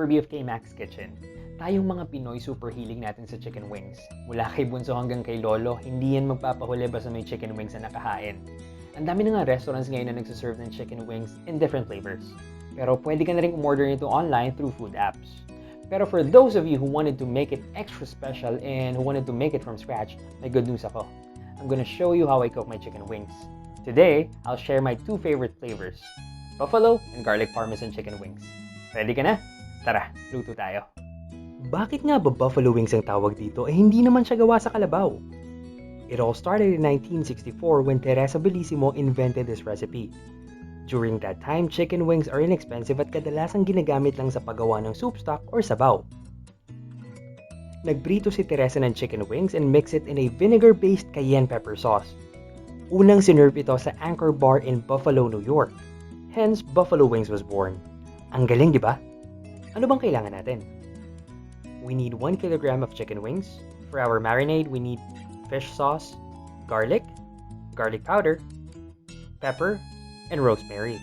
Kirby of K-Max Kitchen. Tayong mga Pinoy super hilig natin sa chicken wings. Mula kay bunso hanggang kay lolo, hindi yan magpapahuli basta may chicken wings na nakahain. Ang dami na nga restaurants ngayon na nagsaserve ng chicken wings in different flavors. Pero pwede ka na rin umorder nito online through food apps. Pero for those of you who wanted to make it extra special and who wanted to make it from scratch, may good news ako. I'm gonna show you how I cook my chicken wings. Today, I'll share my two favorite flavors, buffalo and garlic parmesan chicken wings. Ready ka na? Tara, luto tayo. Bakit nga ba buffalo wings ang tawag dito hindi naman siya gawa sa kalabaw? It all started in 1964 when Teresa Bellissimo invented this recipe. During that time, chicken wings are inexpensive at kadalasang ginagamit lang sa paggawa ng soup stock or sabaw. Nagprito si Teresa ng chicken wings and mix it in a vinegar-based cayenne pepper sauce. Unang sinerve ito sa Anchor Bar in Buffalo, New York. Hence, Buffalo Wings was born. Ang galing, di ba? Ano bang kailangan natin? We need 1 kilogram of chicken wings. For our marinade, we need fish sauce, garlic powder, pepper, and rosemary.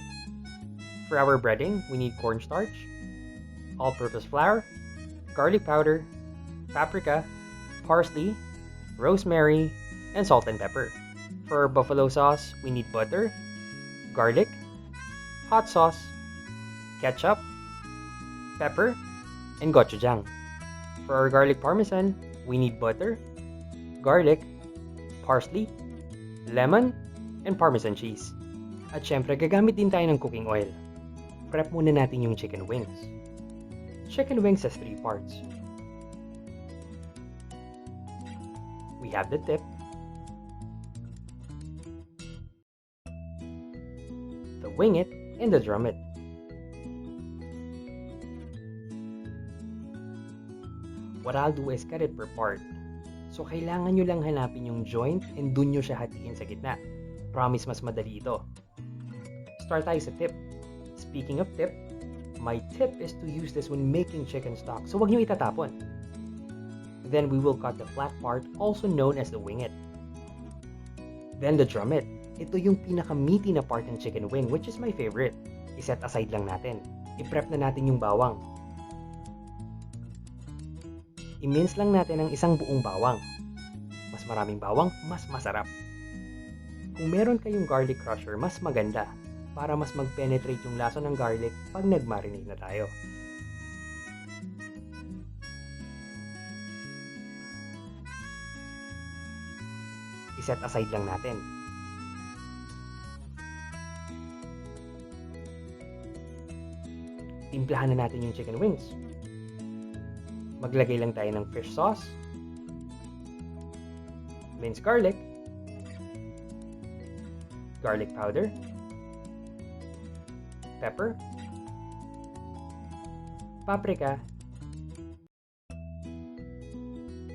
For our breading, we need cornstarch, all-purpose flour, garlic powder, paprika, parsley, rosemary, and salt and pepper. For our buffalo sauce, we need butter, garlic, hot sauce, ketchup, pepper, and gochujang. For our garlic parmesan, we need butter, garlic, parsley, lemon, and parmesan cheese. At syempre, gagamit din tayo ng cooking oil. Prep muna natin yung chicken wings. Chicken wings has 3 parts. We have the tip, the wing it, and the drum it. What I'll do is cut it per part. So kailangan nyo lang hanapin yung joint and dun nyo siya hatiin sa gitna. Promise mas madali ito. Start tayo sa tip. Speaking of tip, my tip is to use this when making chicken stock, so wag nyo itatapon. Then we will cut the flat part, also known as the wing it. Then the drum it. Ito yung pinaka-meaty na part ng chicken wing, which is my favorite. I-set aside lang natin. I-prep na natin yung bawang. I-mince lang natin ang isang buong bawang. Mas maraming bawang, mas masarap. Kung meron kayong garlic crusher, mas maganda para mas mag-penetrate yung lasa ng garlic pag nag-marinate na tayo. I-set aside lang natin. Timplahan na natin yung chicken wings. Maglagay lang tayo ng fish sauce, minced garlic powder, pepper, paprika,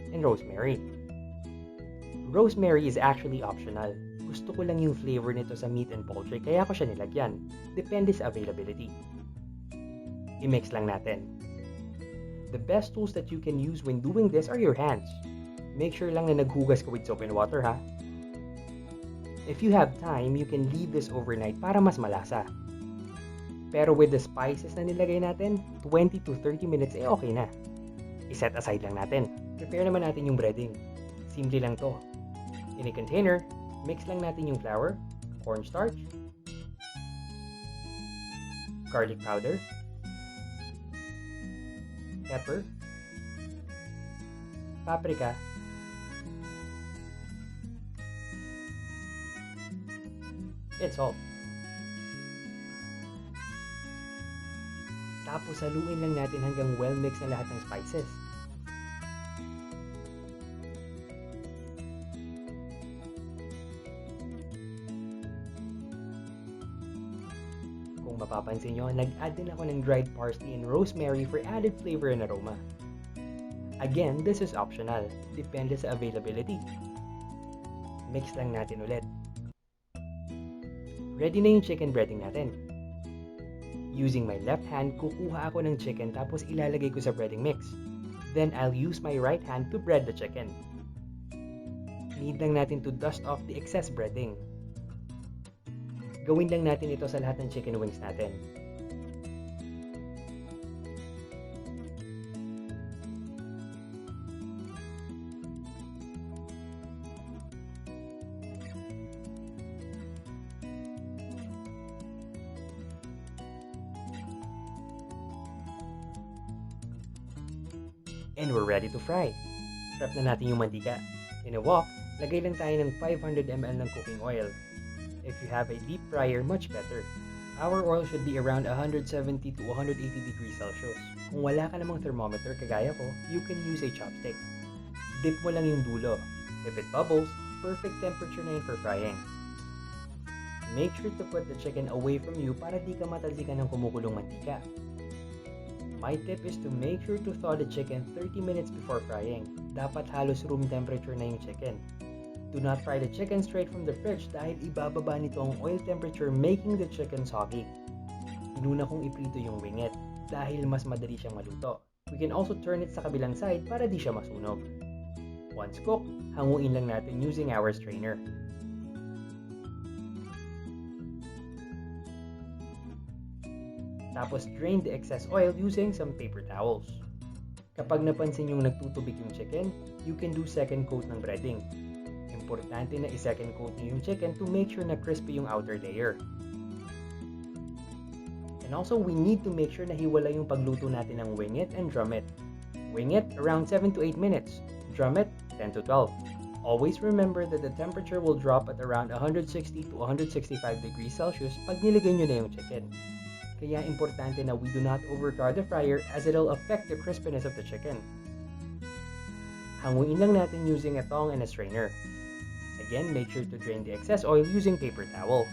and rosemary. Rosemary is actually optional. Gusto ko lang yung flavor nito sa meat and poultry kaya ko siya nilagyan. Depende sa availability. I-mix lang natin. The best tools that you can use when doing this are your hands. Make sure lang na naghugas ka with soap and water, ha? If you have time, you can leave this overnight para mas malasa. Pero with the spices na nilagay natin, 20 to 30 minutes okay na. I-set aside lang natin. Prepare naman natin yung breading. Simple lang to. In a container, mix lang natin yung flour, cornstarch, garlic powder, pepper, paprika, and salt. Tapos haluin lang natin hanggang well-mix na lahat ng spices. Kung mapapansin nyo, nag-add din ako ng dried parsley and rosemary for added flavor and aroma. Again, this is optional. Depende sa availability. Mix lang natin ulit. Ready na yung chicken breading natin. Using my left hand, kukuha ako ng chicken tapos ilalagay ko sa breading mix. Then I'll use my right hand to bread the chicken. Need lang natin to dust off the excess breading. Gawin lang natin ito sa lahat ng chicken wings natin. And we're ready to fry. Prep na natin yung mantika. In a wok, lagay lang tayo ng 500 ml ng cooking oil. If you have a deep fryer, much better. Our oil should be around 170 to 180 degrees Celsius. Kung wala ka namang thermometer kagaya ko, you can use a chopstick. Dip mo lang yung dulo. If it bubbles, perfect temperature na yun for frying. Make sure to put the chicken away from you para di ka matalsikan ng kumukulong mantika. My tip is to make sure to thaw the chicken 30 minutes before frying. Dapat halos room temperature na yung chicken. Do not fry the chicken straight from the fridge dahil ibababa nito ang oil temperature making the chicken soggy. Inuna kong iprito yung wingit dahil mas madali siyang maluto. We can also turn it sa kabilang side para di siya masunog. Once cooked, hanguin lang natin using our strainer. Tapos drain the excess oil using some paper towels. Kapag napansin yung nagtutubig yung chicken, you can do second coat ng breading. Importante na i-second coat niyo yung chicken to make sure na crispy yung outer layer. And also, we need to make sure na hiwala yung pagluto natin ng wingit and drummet. Wingit, around 7 to 8 minutes. Drummet, 10 to 12. Always remember that the temperature will drop at around 160 to 165 degrees Celsius pag nilagay nyo na yung chicken. Kaya importante na we do not overcrowd the fryer as it'll affect the crispiness of the chicken. Hanguin lang natin using a tong and a strainer. Again, make sure to drain the excess oil using paper towel.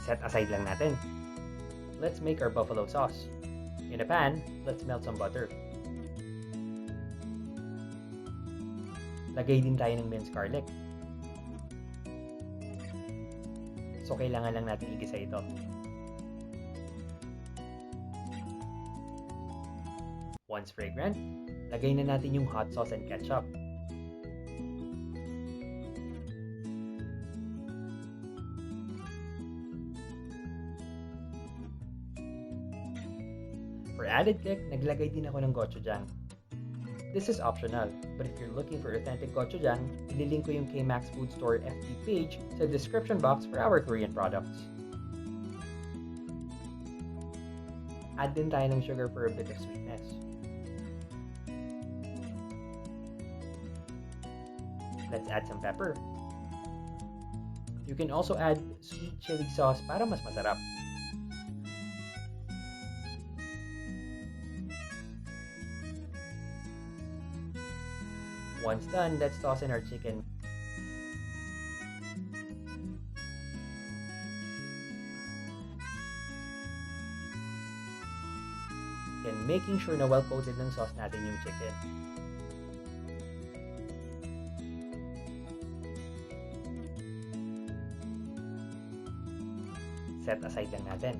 Set aside lang natin. Let's make our buffalo sauce. In a pan, let's melt some butter. Lagay din tayo ng minced garlic. So, kailangan lang natin igisa ito. Once fragrant, lagay na natin yung hot sauce and ketchup. For added kick, naglagay din ako ng gochujang. This is optional, but if you're looking for authentic gochujang, ililink ko yung K-Max Food Store FB page sa description box for our Korean products. Add din tayo ng sugar for a bit of sweetness. Let's add some pepper. You can also add sweet chili sauce para mas masarap. Once done, let's toss in our chicken. And making sure na well-coated ng sauce natin yung chicken. Set aside lang natin.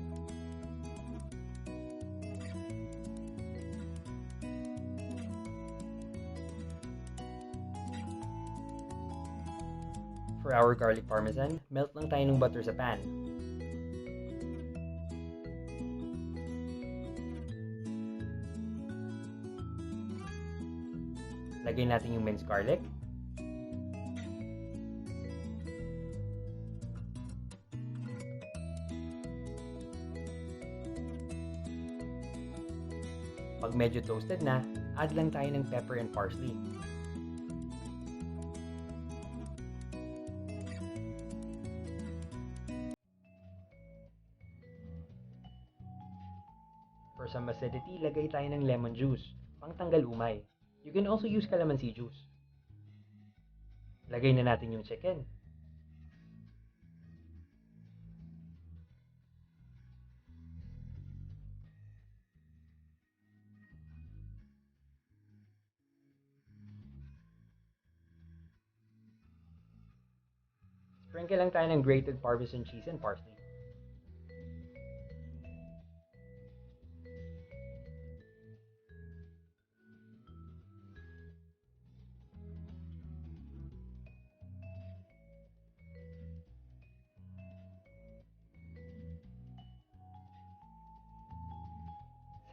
For our garlic parmesan, melt lang tayo ng butter sa pan. Lagay natin yung minced garlic. Pag medyo toasted na, add lang tayo ng pepper and parsley. For some acidity, lagay tayo ng lemon juice, pangtanggal umay. You can also use calamansi juice. Lagay na natin yung chicken. Sprinkle lang tayo ng grated Parmesan cheese and parsley.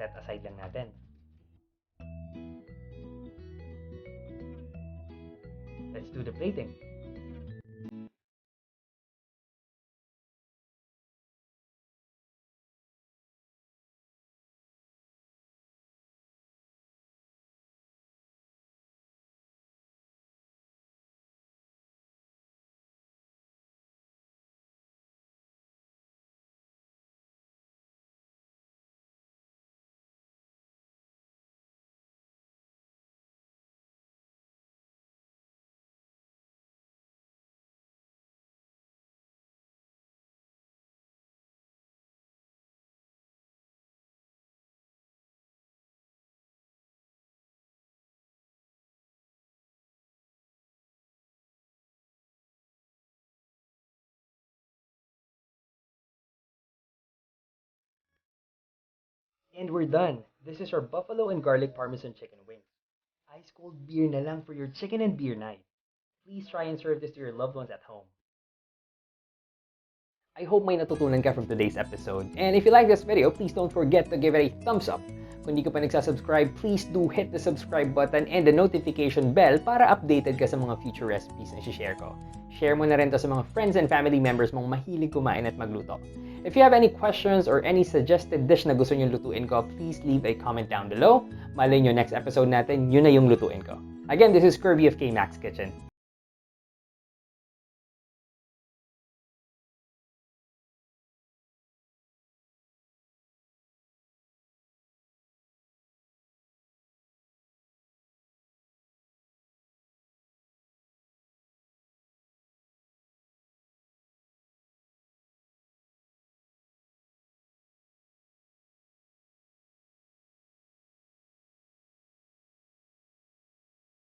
Set aside lang natin. Let's do the plating. And we're done. This is our buffalo and garlic parmesan chicken wings. Ice cold beer na lang for your chicken and beer night. Please try and serve this to your loved ones at home. I hope may natutunan ka from today's episode. And if you like this video, please don't forget to give it a thumbs up. Kung hindi ka pa nagsasubscribe, please do hit the subscribe button and the notification bell para updated ka sa mga future recipes na share ko. Share mo na rin to sa mga friends and family members mong mahilig kumain at magluto. If you have any questions or any suggested dish na gusto nyo lutuin ko, please leave a comment down below. Malay nyo next episode natin, yun na yung lutuin ko. Again, this is Kirby of K-Max Kitchen.